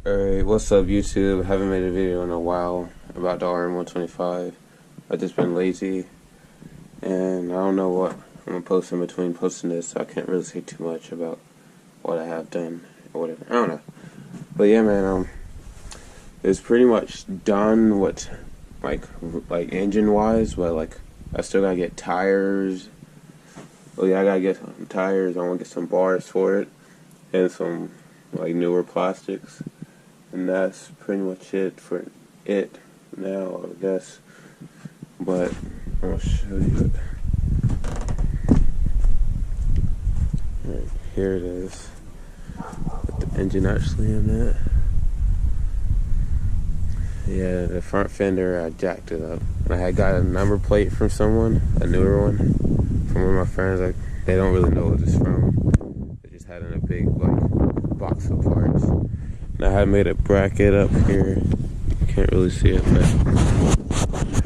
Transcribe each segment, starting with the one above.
Alright, what's up YouTube? Haven't made a video in a while about the RM125. I've just been lazy and I don't know what I'm gonna post in between posting this, so I can't really say too much about what I have done or whatever. I don't know. But yeah man, it's pretty much done what like engine wise, but like I still gotta get tires. Oh yeah, I gotta get some tires, I wanna get some bars for it and some like newer plastics. And that's pretty much it for it now, I guess. But I'll show you it. Right, here it is. With the engine actually in it. Yeah, the front fender, I jacked it up. And I had got a number plate from someone, a newer one, from one of my friends. Like, they don't really know what it's from. They just had in a big like box of parts. And I had made a bracket up here. You can't really see it, but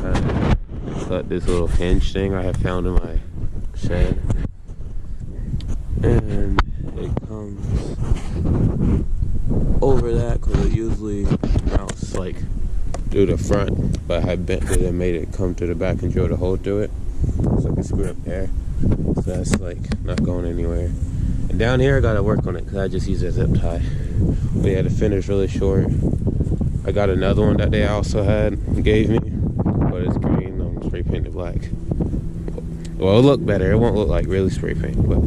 I got this little hinge thing I have found in my shed. And it comes over that because it usually mounts like through the front, but I bent it and made it come to the back and drilled a hole through it. So I can screw it up there. So that's like not going anywhere. And down here I gotta work on it because I just use a zip tie. But yeah, the fender's really short. I got another one that they also gave me, but it's green. I'm spray painted black. Well, it'll look better. It won't look like really spray paint, but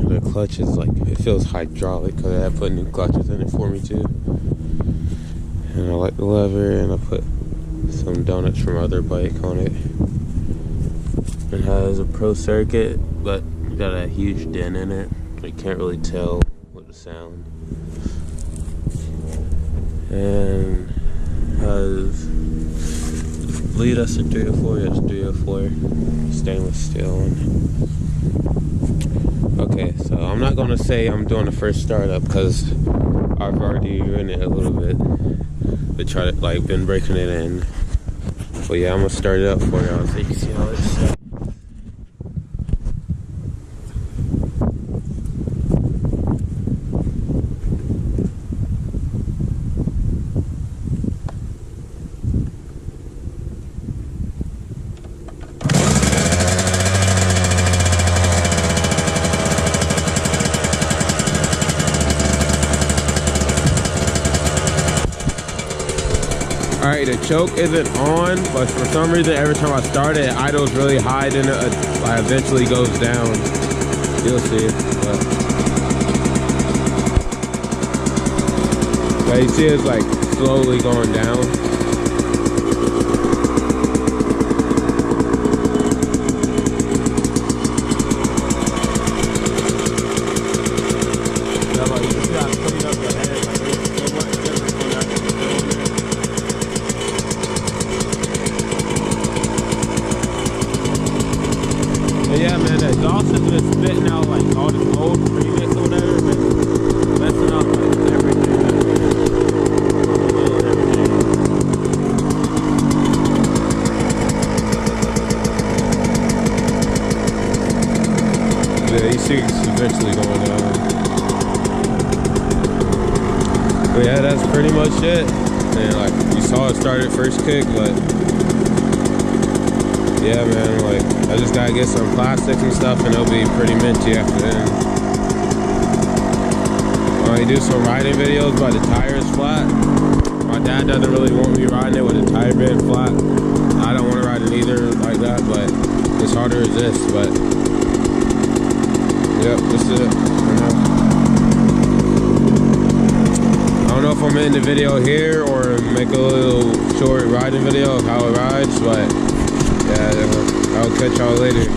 the clutch is like, it feels hydraulic because I had put new clutches in it for me too. And I like the lever, and I put some donuts from other bike on it. It has a pro circuit, but got a huge dent in it. You can't really tell with the sound. And has lead us to 304. Yes, 304 stainless steel one. Okay, so I'm not gonna say I'm doing the first startup because I've already ridden it a little bit, but try to like been breaking it in. But yeah, I'm gonna start it up for y'all so you can see how it's set. Alright, the choke isn't on, but for some reason every time I start it, it idles really high, then it eventually goes down. You'll see. But you see it's like slowly going down. But yeah, man, the exhaust has been spitting out like all this old premix or whatever, but messing up like everything. Yeah, you see it's eventually going down. But yeah, that's pretty much it. And like you saw it started first kick, but yeah, man, like I just gotta get some plastics and stuff and it'll be pretty minty after then. I do some riding videos but the tire is flat. My dad doesn't really want me riding it with the tire being flat. I don't want to ride it either like that, but it's hard to resist. But yep, this is it. I don't know if I'm in the video here or make a little short riding video of how it rides, but yeah, I'll catch y'all later.